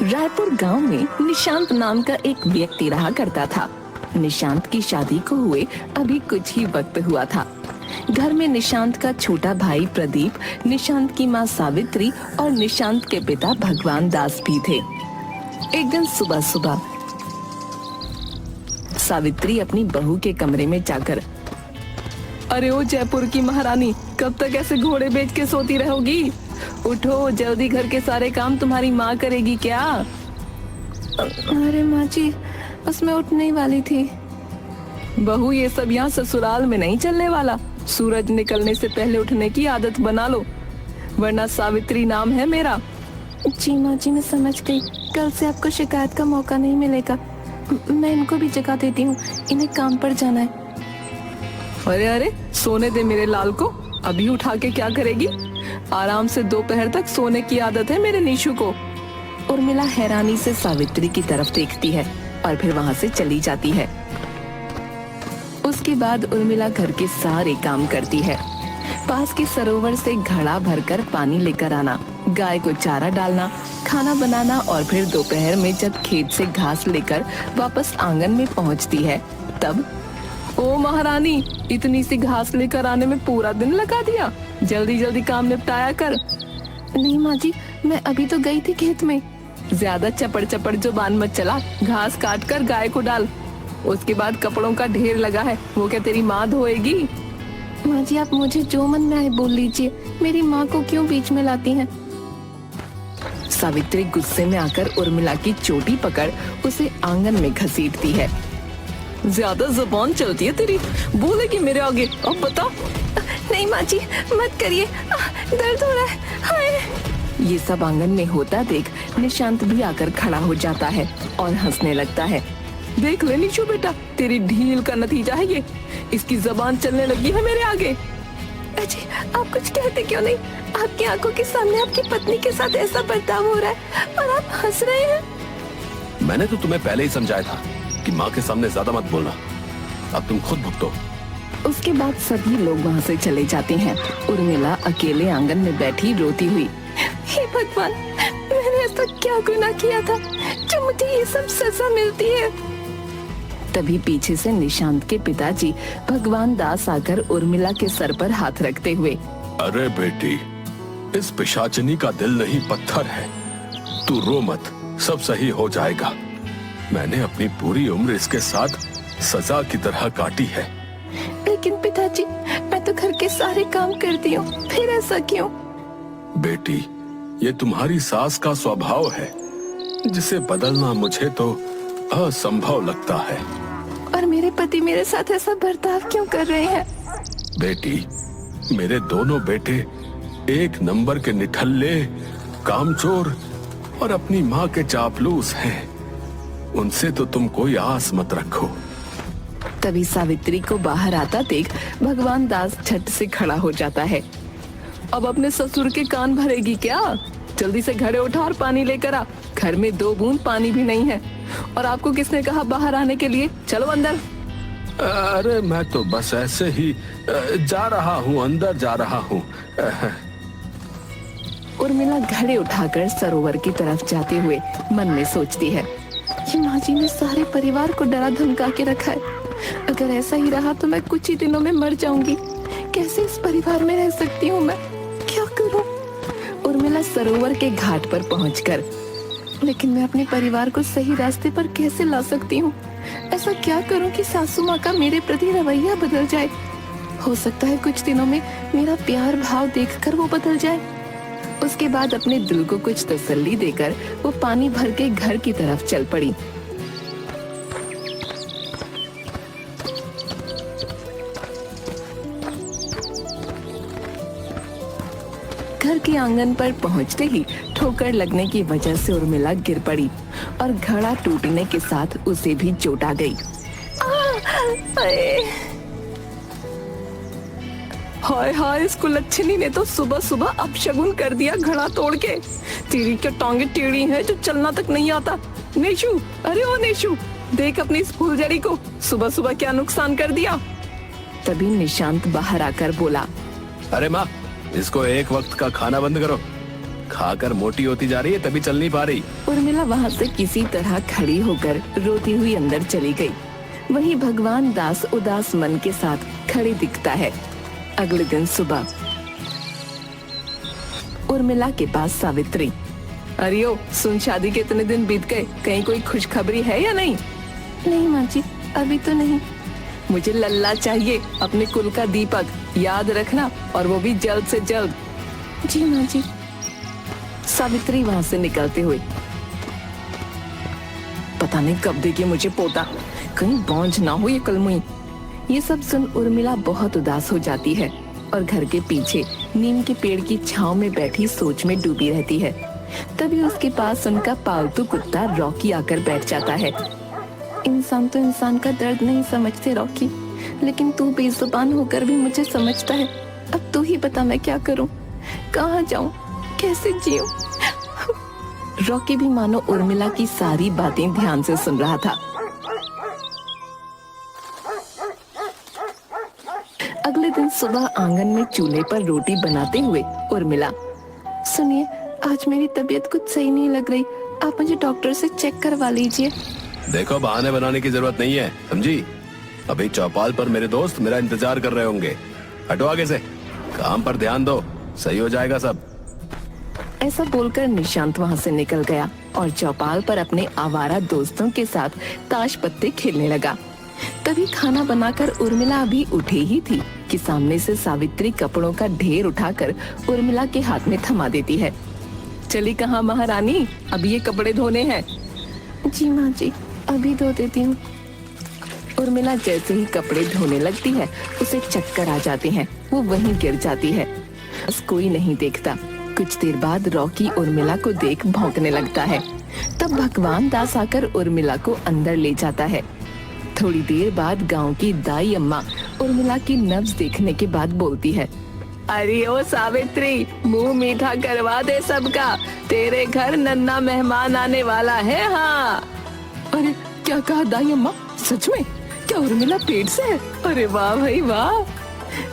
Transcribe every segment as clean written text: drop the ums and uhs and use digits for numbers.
रायपुर गांव में निशांत नाम का एक व्यक्ति रहा करता था। निशांत की शादी को हुए अभी कुछ ही वक्त हुआ था। घर में निशांत का छोटा भाई प्रदीप, निशांत की माँ सावित्री और निशांत के पिता भगवान दास भी थे। एक दिन सुबह सुबह सावित्री अपनी बहू के कमरे में जाकर, अरे ओ जयपुर की महारानी, कब तक ऐसे घोड़े बेच के सोती रहोगी? उठो जल्दी, घर के सारे काम तुम्हारी माँ करेगी क्या? अरे माँ जी, बस मैं उठने ही वाली थी। बहू, ये सब यहाँ ससुराल में नहीं चलने वाला। सूरज निकलने से पहले उठने की आदत बना लो, वरना सावित्री नाम है मेरा। जी माँ जी, मैं समझ गई। कल से आपको शिकायत का मौका नहीं मिलेगा। मैं इनको भी जगा देती हूँ, इन्हें काम पर जाना है। अरे अरे, सोने दे मेरे लाल को, अभी उठा के क्या करेगी? आराम से दोपहर तक सोने की आदत है मेरे नीशु को। उर्मिला हैरानी से सावित्री की तरफ देखती है और फिर वहाँ से चली जाती है। उसके बाद उर्मिला घर के सारे काम करती है। पास के सरोवर से घड़ा भरकर पानी लेकर आना, गाय को चारा डालना, खाना बनाना और फिर दोपहर में जब खेत से घास लेकर वापस आंगन में पहुंचती है तब, ओ महारानी, इतनी सी घास लेकर आने में पूरा दिन लगा दिया। जल्दी जल्दी काम निपटाया कर। नहीं माँ जी, मैं अभी तो गई थी खेत में। ज्यादा चपड़ चपड़ जुबान मत चला, घास काट कर गाय को डाल। उसके बाद कपड़ों का ढेर लगा है, वो क्या तेरी माँ धोएगी? माँ जी, आप मुझे जो मन में आए बोल लीजिए, मेरी माँ को क्यों बीच में लाती हैं? सावित्री गुस्से में आकर उर्मिला की चोटी पकड़ उसे आंगन में घसीटती है। ज्यादा जुबान चलती है तेरी, बोलेगी मेरे आगे। अब बता। नहीं माँ जी, मत करिए, दर्द हो रहा है। हाय। ये सब आंगन में होता देख निशांत भी आकर खड़ा हो जाता है और हंसने लगता है। देख ले नीशु बेटा, तेरी ढील का नतीजा है ये। इसकी जबान चलने लगी है मेरे आगे। अजी, आप कुछ कहते क्यों नहीं? आपकी आंखों के सामने आपकी पत्नी के साथ ऐसा बर्ताव हो रहा है और आप हंस रहे हैं। मैंने तो तुम्हें पहले ही समझाया था कि माँ के सामने ज्यादा मत बोलना। अब तुम खुद भुगतो। उसके बाद सभी लोग वहाँ से चले जाते हैं। उर्मिला अकेले आंगन में बैठी रोती हुई, हे भगवान, मैंने ऐसा क्या गुनाह किया था जो मुझे ये सब सजा मिलती है? तभी पीछे से निशांत के पिताजी भगवान दास आकर उर्मिला के सर पर हाथ रखते हुए, अरे बेटी, इस पिशाचिनी का दिल नहीं पत्थर है, तू रो मत, सब सही हो जाएगा। मैंने अपनी पूरी उम्र इसके साथ सजा की तरह काटी है। लेकिन पिताजी, मैं तो घर के सारे काम करती हूँ, फिर ऐसा क्यों? बेटी, ये तुम्हारी सास का स्वभाव है, जिसे बदलना मुझे तो असंभव लगता है। और मेरे पति मेरे साथ ऐसा बर्ताव क्यों कर रहे हैं? बेटी, मेरे दोनों बेटे एक नंबर के निठल्ले, कामचोर और अपनी माँ के चापलूस हैं। उनसे तो तुम कोई आस मत रखो। तभी सावित्री को बाहर आता देख भगवान दास झट से खड़ा हो जाता है। अब अपने ससुर के कान भरेगी क्या? जल्दी से घड़े उठा और पानी लेकर आ। घर में 2 बूंद पानी भी नहीं है। और आपको किसने कहा बाहर आने के लिए? चलो अंदर। अरे मैं तो बस ऐसे ही जा रहा हूँ, अंदर जा रहा हूँ। उर्मिला घड़े उठाकर सरोवर की तरफ जाते हुए मन में सोचती है, ये माँ जी ने सारे परिवार को डरा धमका के रखा है। अगर ऐसा ही रहा तो मैं कुछ ही दिनों में मर जाऊंगी। कैसे इस परिवार में रह सकती हूँ मैं? क्या करूँ? उर्मिला सरोवर के घाट पर पहुंचकर, लेकिन मैं अपने परिवार को सही रास्ते पर कैसे ला सकती हूँ? ऐसा क्या करूँ कि सासू माँ का मेरे प्रति रवैया बदल जाए? हो सकता है कुछ दिनों में मेरा प्यार भाव देखकर वो बदल जाए। उसके बाद अपने दिल को कुछ तसल्ली देकर वो पानी भर के घर की तरफ चल पड़ी। घर के आंगन पर पहुंचते ही ठोकर लगने की वजह से उर्मिला गिर पड़ी और घड़ा टूटने के साथ उसे भी चोट आ गई। हाय हाय, इस कुलच्छनी ने तो सुबह सुबह अपशगुन कर दिया घड़ा तोड़ के। तेरी क्या टांगे टेढ़ी हैं जो चलना तक नहीं आता? नेशु, अरे ओ नेशु, देख अपनी इस फूलझड़ी को, सुबह सुबह क्या नुकसान कर दिया। तभी निशांत बाहर आकर बोला, अरे माँ, इसको एक वक्त का खाना बंद करो। खाकर मोटी होती जा रही है, तभी चल नहीं पा रही। उर्मिला वहाँ से किसी तरह खड़ी होकर रोती हुई अंदर चली गई। वहीं भगवान दास उदास मन के साथ खड़े दिखता है। अगले दिन सुबह उर्मिला के पास सावित्री। अरे ओ, सुन, शादी के इतने दिन बीत गए, कहीं कोई खुशखबरी है या नहीं? नहीं माँ जी, अभी तो नहीं। मुझे लल्ला चाहिए, अपने कुल का दीपक, याद रखना, और वो भी जल्द से जल्द। जी माँ जी। सावित्री वहाँ से निकलते हुए, पता नहीं कब देगी मुझे पोता, कहीं बौंझ ना हो ये कलमुई। ये सब सुन उर्मिला बहुत उदास हो जाती है और घर के पीछे नीम के पेड़ की छांव में बैठी सोच में डूबी रहती है। तभी उसके पास उनका पालतू कुत्ता रॉकी आकर बैठ जाता है। इंसान तो इंसान का दर्द नहीं समझते रॉकी, लेकिन तू बेजुबान होकर भी मुझे समझता है। अब तू ही बता मैं क्या करूं, कहाँ जाऊं, कैसे जीऊं? रॉकी भी मानो उर्मिला की सारी बातें ध्यान से सुन रहा था। अगले दिन सुबह आंगन में चूल्हे पर रोटी बनाते हुए उर्मिला, सुनिए, आज मेरी तबीयत कुछ सही नहीं लग रही, आप मुझे डॉक्टर से चेक करवा लीजिए। देखो, बहाने बनाने की जरूरत नहीं है, समझी? अभी चौपाल पर मेरे दोस्त मेरा इंतजार कर रहे होंगे। हटो आगे से, काम पर ध्यान दो, सही हो जाएगा सब। ऐसा बोलकर निशांत वहाँ से निकल गया और चौपाल पर अपने आवारा दोस्तों के साथ ताश पत्ते खेलने लगा। तभी खाना बनाकर उर्मिला अभी उठी ही थी कि सामने से सावित्री कपड़ों का ढेर उठाकर उर्मिला के हाथ में थमा देती है। चली कहाँ महारानी, अभी ये कपड़े धोने हैं। जी माँ जी, अभी धो देती हूँ। उर्मिला जैसे ही कपड़े धोने लगती है, उसे चक्कर आ जाते हैं, वो वहीं गिर जाती है। बस कोई नहीं देखता। कुछ देर बाद रॉकी उर्मिला को देख भौंकने लगता है। तब भगवान दास आकर उर्मिला को अंदर ले जाता है। थोड़ी देर बाद गांव की दाई अम्मा उर्मिला की नब्ज देखने के बाद बोलती है, अरे ओ सावित्री, मुंह मीठा करवा दे सबका, तेरे घर नन्ना मेहमान आने वाला है। हाँ। अरे क्या कहा दाई अम्मा, सच में? क्या उर्मिला पेट से है? अरे वाह भाई वाह।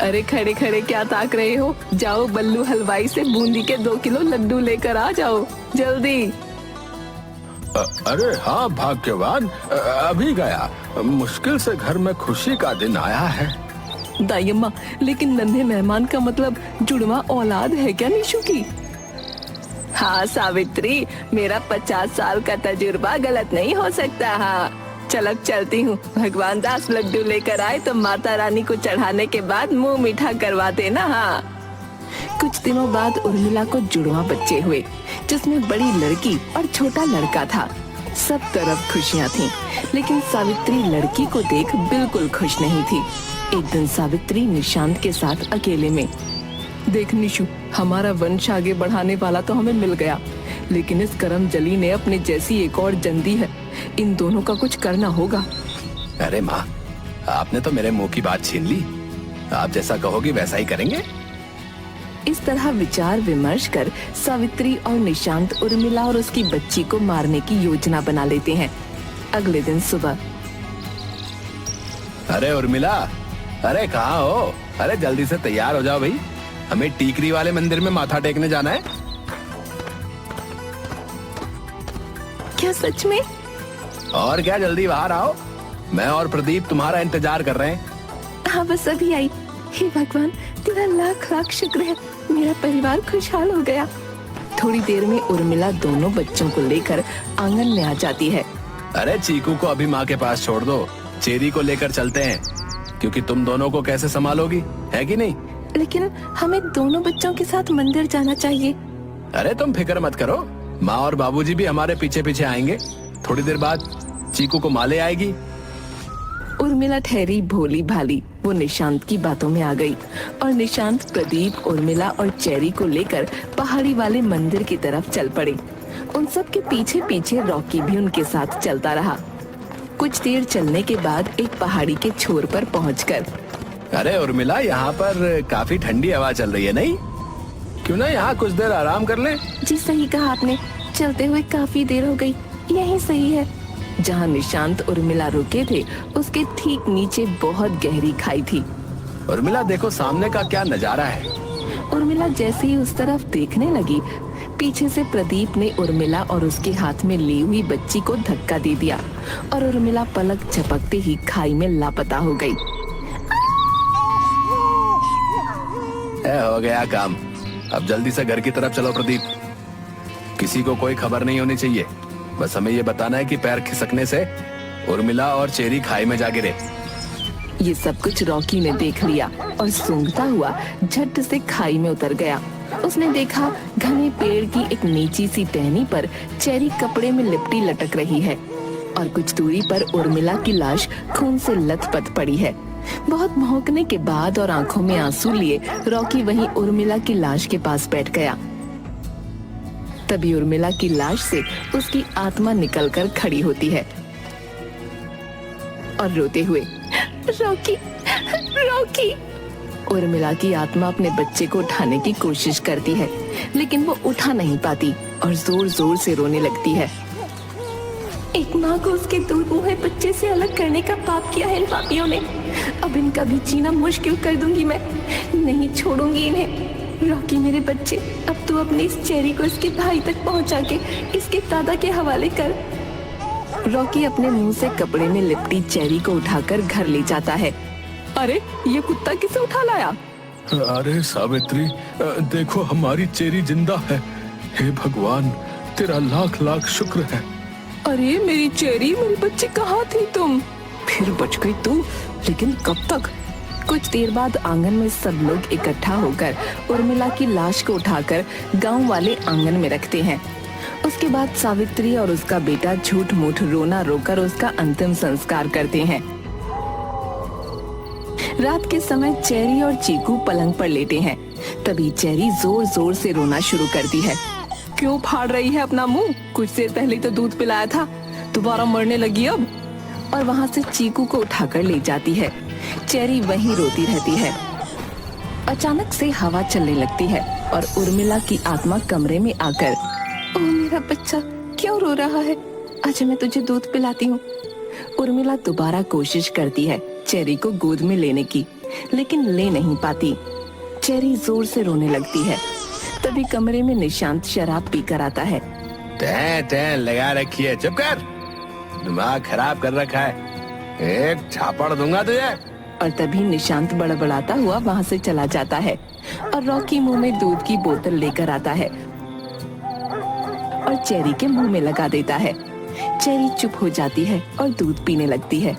अरे खड़े खड़े क्या ताक रहे हो, जाओ बल्लू हलवाई से बूंदी के 2 किलो लड्डू लेकर आ जाओ जल्दी। अरे हाँ भाग्यवान, अभी गया। मुश्किल से घर में खुशी का दिन आया है। दाई अम्मा, लेकिन नन्हे मेहमान का मतलब जुड़वा औलाद है क्या निशु की? हाँ सावित्री, मेरा 50 साल का तजुर्बा गलत नहीं हो सकता। हाँ चल, अब चलती हूँ। भगवान दास लड्डू लेकर आए तो माता रानी को चढ़ाने के बाद मुंह मीठा करवा देना। हाँ। कुछ दिनों बाद उर्मिला को जुड़वा बच्चे हुए, जिसमें बड़ी लड़की और छोटा लड़का था। सब तरफ खुशियाँ थीं, लेकिन सावित्री लड़की को देख बिल्कुल खुश नहीं थी। एक दिन सावित्री निशांत के साथ अकेले में, देख निशु, हमारा वंश आगे बढ़ाने वाला तो हमें मिल गया, लेकिन इस करम जली ने अपने जैसी एक और जन दी है। इन दोनों का कुछ करना होगा। अरे माँ, आपने तो मेरे मुंह की बात छीन ली। आप जैसा कहोगी वैसा ही करेंगे। इस तरह विचार विमर्श कर सावित्री और निशांत उर्मिला और उसकी बच्ची को मारने की योजना बना लेते हैं। अगले दिन सुबह, अरे उर्मिला, अरे कहाँ हो? अरे जल्दी से तैयार हो जाओ भाई, हमें टीकरी वाले मंदिर में माथा टेकने जाना है। क्या सच में? और क्या, जल्दी बाहर आओ, मैं और प्रदीप तुम्हारा इंतजार कर रहे हैं। हाँ बस अभी आई। हे भगवान, तेरा लाख लाख शुक्र है, मेरा परिवार खुशहाल हो गया। थोड़ी देर में उर्मिला दोनों बच्चों को लेकर आंगन में आ जाती है। अरे चीकू को अभी माँ के पास छोड़ दो, चेरी को लेकर चलते हैं, क्योंकि तुम दोनों को कैसे संभालोगी, है कि नहीं? लेकिन हमें दोनों बच्चों के साथ मंदिर जाना चाहिए। अरे तुम फिक्र मत करो, माँ और बाबूजी भी हमारे पीछे पीछे आएंगे। थोड़ी देर बाद चीकू को माँ ले आएगी। उर्मिला ठहरी भोली भाली वो निशांत की बातों में आ गई और निशांत प्रदीप, उर्मिला और चेरी को लेकर पहाड़ी वाले मंदिर की तरफ चल पड़े। उन सब के पीछे पीछे रॉकी भी उनके साथ चलता रहा। कुछ देर चलने के बाद एक पहाड़ी के छोर पर पहुंचकर, अरे उर्मिला, यहाँ पर काफी ठंडी हवा चल रही है, नहीं? क्यों ना यहाँ कुछ देर आराम कर लें? जी सही कहा आपने, चलते हुए काफी देर हो गई, यही सही है। जहाँ निशांत उर्मिला रुके थे उसके ठीक नीचे बहुत गहरी खाई थी। उर्मिला देखो सामने का क्या नजारा है। उर्मिला जैसे ही उस तरफ देखने लगी, पीछे से प्रदीप ने उर्मिला और उसके हाथ में ली हुई बच्ची को धक्का दे दिया और उर्मिला पलक झपकते ही खाई में लापता हो गई। हो गया काम, अब जल्दी से घर की तरफ चलो प्रदीप। किसी को कोई खबर नहीं होनी चाहिए, बस हमें ये बताना है कि पैर खिसकने से उर्मिला और चेरी खाई में जा गिरे। ये सब कुछ रॉकी ने देख लिया और सूंघता हुआ झट से खाई में उतर गया। उसने देखा घने पेड़ की एक नीची सी टहनी पर चेरी कपड़े में लिपटी लटक रही है और कुछ दूरी पर उर्मिला की लाश खून से लथपथ पड़ी है। बहुत भौंकने के बाद और आंखों में आंसू लिए रॉकी वहीं उर्मिला की लाश के पास बैठ गया। तभी उर्मिला की लाश से उसकी आत्मा निकलकर खड़ी होती है और रोते हुए रॉकी रॉकी। उर्मिला की आत्मा अपने बच्चे को उठाने की कोशिश करती है, लेकिन वो उठा नहीं पाती और जोर जोर से रोने लगती है। एक माँ को उसके दूध मुहे बच्चे से अलग करने का पाप किया है इन पापियों ने। अब इनका भी जीना मुश्किल कर दूंगी मैं, नहीं छोड़ूंगी इन्हें। रॉकी मेरे बच्चे, अब तू अपनी इस चेरी को इसके भाई तक पहुंचा के इसके दादा के हवाले कर। रॉकी अपने मुंह से कपड़े में लिपटी चेरी को उठाकर घर ले जाता है। अरे ये कुत्ता किसे उठा लाया? अरे सावित्री, देखो हमारी चेरी जिंदा है। हे भगवान, तेरा लाख लाख शुक्र है। अरे मेरी चेरी, मेरी बच्ची कहाँ थी तुम? फिर बच गई तू, लेकिन कब तक? कुछ देर बाद आंगन में सब लोग इकट्ठा होकर उर्मिला की लाश को उठाकर गांव वाले आंगन में रखते हैं। उसके बाद सावित्री और उसका बेटा झूठ मूठ रोना रोकर उसका अंतिम संस्कार करते हैं। रात के समय चेरी और चीकू पलंग पर लेटे हैं। तभी चेरी जोर जोर से रोना शुरू करती है। क्यों फाड़ रही है अपना मुंह? कुछ देर पहले तो दूध पिलाया था, दोबारा मरने लगी अब। और वहाँ से चीकू को उठाकर ले जाती है। चेरी वहीं रोती रहती है। अचानक से हवा चलने लगती है और उर्मिला की आत्मा कमरे में आकर, ओ मेरा बच्चा क्यों रो रहा है? अच्छा मैं तुझे दूध पिलाती हूँ। उर्मिला दोबारा कोशिश करती है चेरी को गोद में लेने की, लेकिन ले नहीं पाती। चेरी जोर से रोने लगती है। तभी कमरे में निशांत शराब पीकर आता है। टैं लगा रखी है, चुप कर, दिमाग खराब कर रखा है, एक छापड़ दूंगा तुझे। और तभी निशांत बड़बड़ाता हुआ वहाँ से चला जाता है और रॉकी मुंह में दूध की बोतल लेकर आता है और चेरी के मुंह में लगा देता है। चेरी चुप हो जाती है और दूध पीने लगती है।